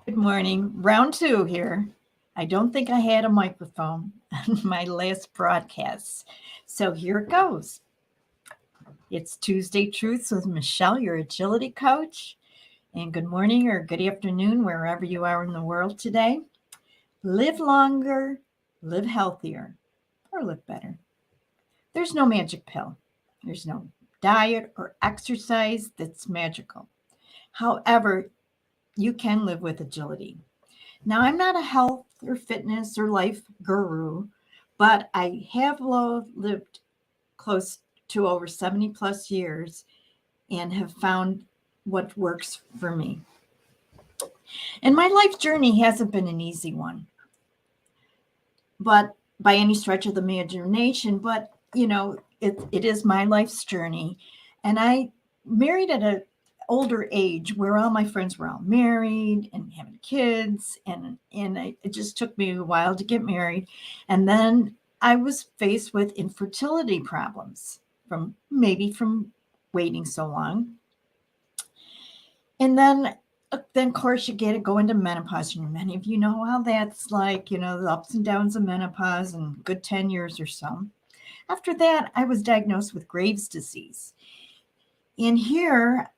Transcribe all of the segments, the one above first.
Good morning. Round two here. I don't think I had a microphone on my last broadcast. So here it goes. It's Tuesday Truths with Michelle, your agility coach. And good morning or good afternoon, wherever you are in the world today. Live longer, live healthier, or live better. There's no magic pill, there's no diet or exercise that's magical. However, you can live with agility. Now, I'm not a health or fitness or life guru, but I have lived close to over 70 plus years and have found what works for me. And my life journey hasn't been an easy one, but by any stretch of the imagination, but it is my life's journey. And I married at an older age where all my friends were all married and having kids, and it just took me a while to get married. And then I was faced with infertility problems from waiting so long. And then of course you go into menopause, and many of you know how that's like, the ups and downs of menopause and good 10 years or so. After that, I was diagnosed with Graves' disease. And here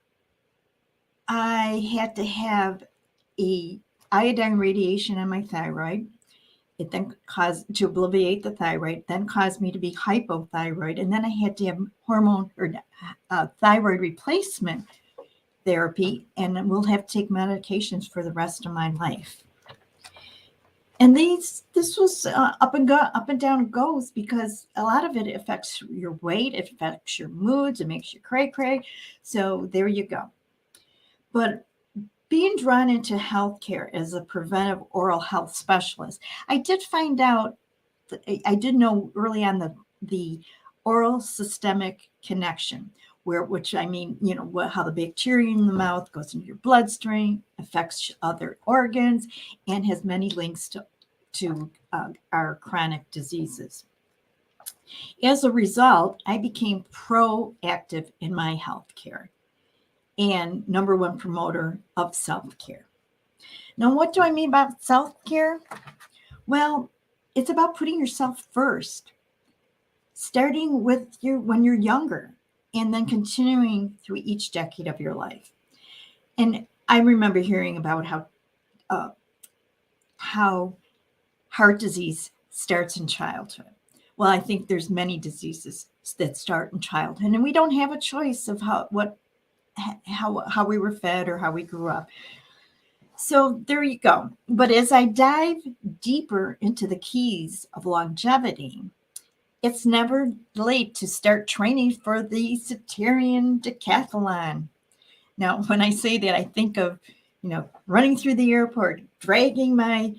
I had to have a iodine radiation on my thyroid. It then caused to obliterate the thyroid, then caused me to be hypothyroid. And then I had to have hormone or thyroid replacement therapy, and will have to take medications for the rest of my life. And this was up and down it goes, because a lot of it affects your weight, it affects your moods, it makes you cray cray. So there you go. But being drawn into healthcare as a preventive oral health specialist, I did find out, I did know early on the oral systemic connection, which I mean, how the bacteria in the mouth goes into your bloodstream, affects other organs, and has many links to our chronic diseases. As a result, I became proactive in my health care and number one promoter of self-care. Now, what do I mean by self-care? Well, it's about putting yourself first, starting with when you're younger, and then continuing through each decade of your life. And I remember hearing about how heart disease starts in childhood. Well, I think there's many diseases that start in childhood, and we don't have a choice of how we were fed or how we grew up. So there you go. But as I dive deeper into the keys of longevity, it's never late to start training for the Saturnian decathlon. Now, when I say that, I think of, running through the airport, dragging my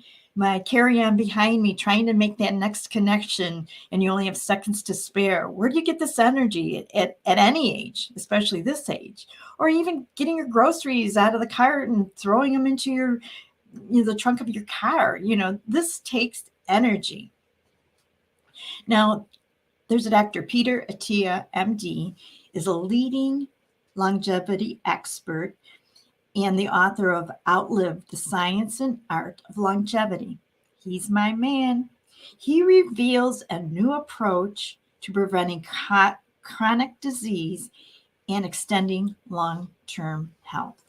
carry-on behind me, trying to make that next connection, and you only have seconds to spare. Where do you get this energy at any age, especially this age? Or even getting your groceries out of the cart and throwing them into the trunk of your car. This takes energy. Now, there's a Dr. Peter Attia, MD, is a leading longevity expert and the author of Outlive the Science and Art of Longevity. He's my man. He reveals a new approach to preventing chronic disease and extending long-term health.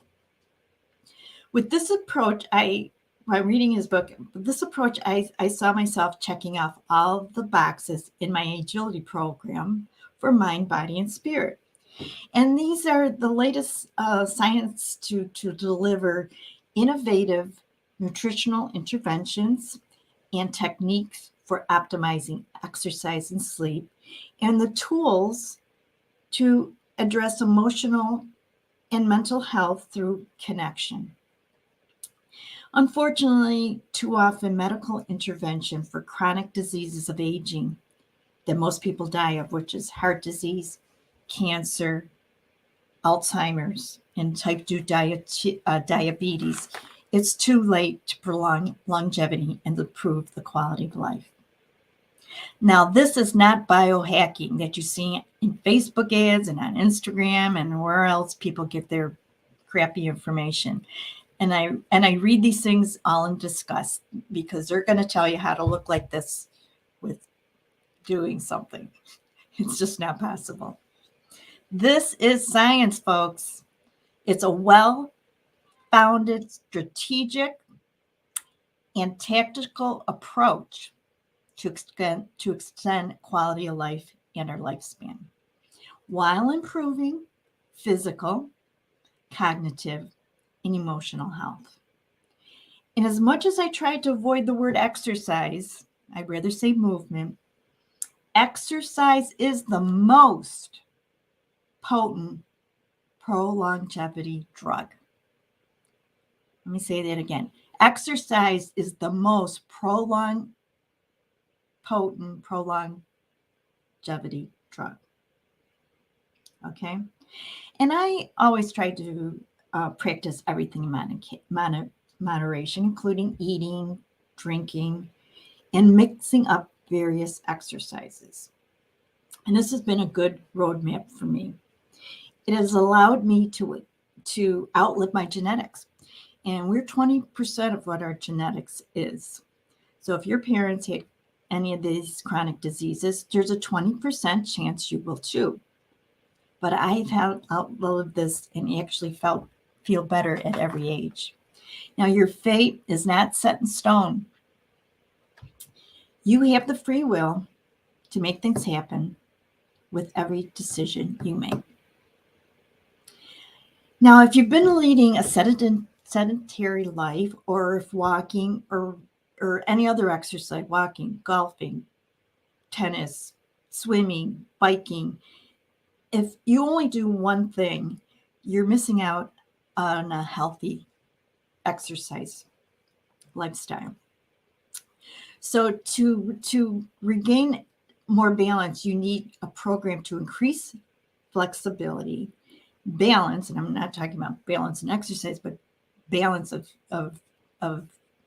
With this approach, by reading his book, I saw myself checking off all the boxes in my agility program for mind, body, and spirit. And these are the latest science to deliver innovative nutritional interventions and techniques for optimizing exercise and sleep, and the tools to address emotional and mental health through connection. Unfortunately, too often medical intervention for chronic diseases of aging that most people die of, which is heart disease, cancer, Alzheimer's, and type 2 diabetes, it's too late to prolong longevity and improve the quality of life. Now, this is not biohacking that you see in Facebook ads and on Instagram and where else people get their crappy information. And I read these things all in disgust because they're going to tell you how to look like this with doing something. It's just not possible. This is science, folks. It's a well-founded, strategic, and tactical approach to extend quality of life and our lifespan while improving physical, cognitive, and emotional health. And as much as I tried to avoid the word exercise, I'd rather say movement. Exercise is the most potent pro-longevity drug. Let me say that again. Exercise is the most potent pro-longevity drug. Okay? And I always try to practice everything in moderation, including eating, drinking, and mixing up various exercises. And this has been a good roadmap for me. It has allowed me to outlive my genetics. And we're 20% of what our genetics is. So if your parents had any of these chronic diseases, there's a 20% chance you will too. But I've outlived this and actually feel better at every age. Now, your fate is not set in stone. You have the free will to make things happen with every decision you make. Now, if you've been leading a sedentary life, or if walking or any other exercise, walking, golfing, tennis, swimming, biking, if you only do one thing, you're missing out on a healthy exercise lifestyle. So to regain more balance, you need a program to increase flexibility, balance, and I'm not talking about balance in exercise, but balance of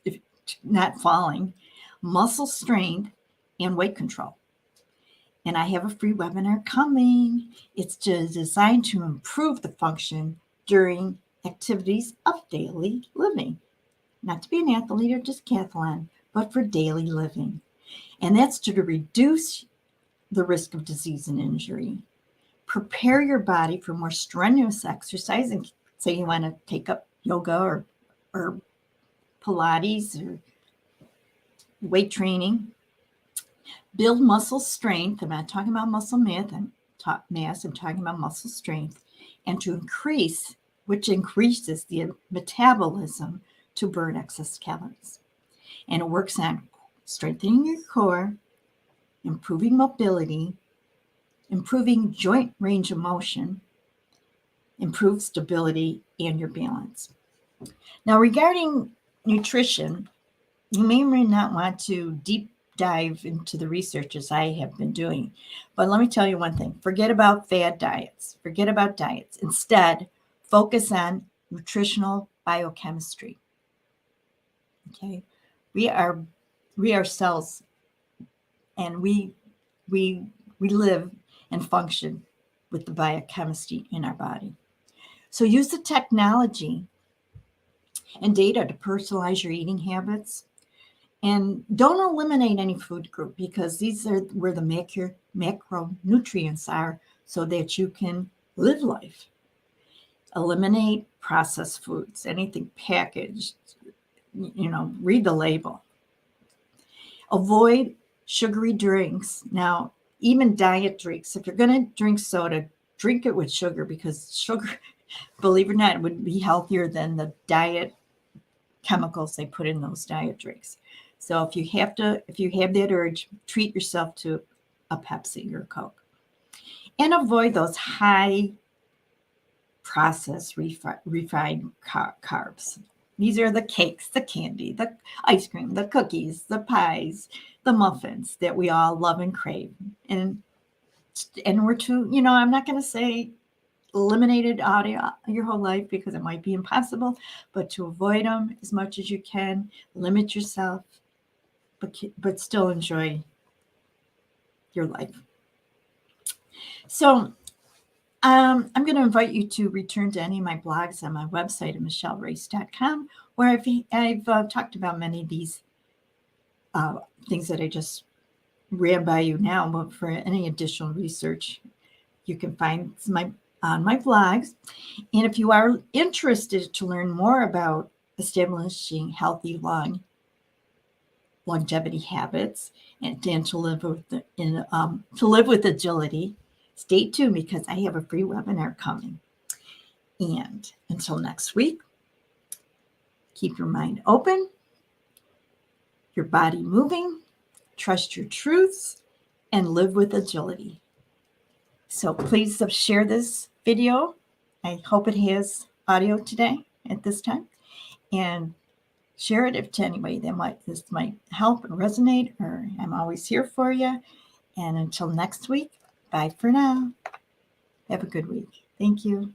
if not falling, muscle strength, and weight control. And I have a free webinar coming. It's designed to improve the function during activities of daily living. Not to be an athlete or just decathlon, but for daily living. And that's to reduce the risk of disease and injury. Prepare your body for more strenuous exercise. And say you want to take up yoga or Pilates or weight training. Build muscle strength. I'm not talking about muscle mass. I'm talking about muscle strength. And to increase, which increases the metabolism to burn excess calories. And it works on strengthening your core, improving mobility, improving joint range of motion, improve stability, and your balance. Now, regarding nutrition, you may or may not want to deep dive into the research as I have been doing. But let me tell you one thing. Forget about fad diets. Forget about diets. Instead, focus on nutritional biochemistry. Okay? We are cells, and we live and function with the biochemistry in our body. So use the technology and data to personalize your eating habits. And don't eliminate any food group, because these are where the macronutrients are so that you can live life. Eliminate processed foods, anything packaged, read the label. Avoid sugary drinks. Now, even diet drinks, if you're going to drink soda, drink it with sugar, because sugar, believe it or not, would be healthier than the diet chemicals they put in those diet drinks. So if you have that urge, treat yourself to a Pepsi or a Coke. And avoid those high processed refined carbs. These are the cakes, the candy, the ice cream, the cookies, the pies, the muffins that we all love and crave. And we're I'm not going to say eliminate it out of your whole life, because it might be impossible, but to avoid them as much as you can, limit yourself, but still enjoy your life. So I'm going to invite you to return to any of my blogs on my website at michellerace.com, where I've talked about many of these things that I just ran by you now. But for any additional research, you can find on my blogs. And if you are interested to learn more about establishing healthy longevity habits and to live with agility, stay tuned because I have a free webinar coming. And until next week, keep your mind open, your body moving, trust your truths, and live with agility. So please share this video. I hope it has audio today at this time. And share it if to anybody this might help or resonate, or I'm always here for you. And until next week, bye for now. Have a good week. Thank you.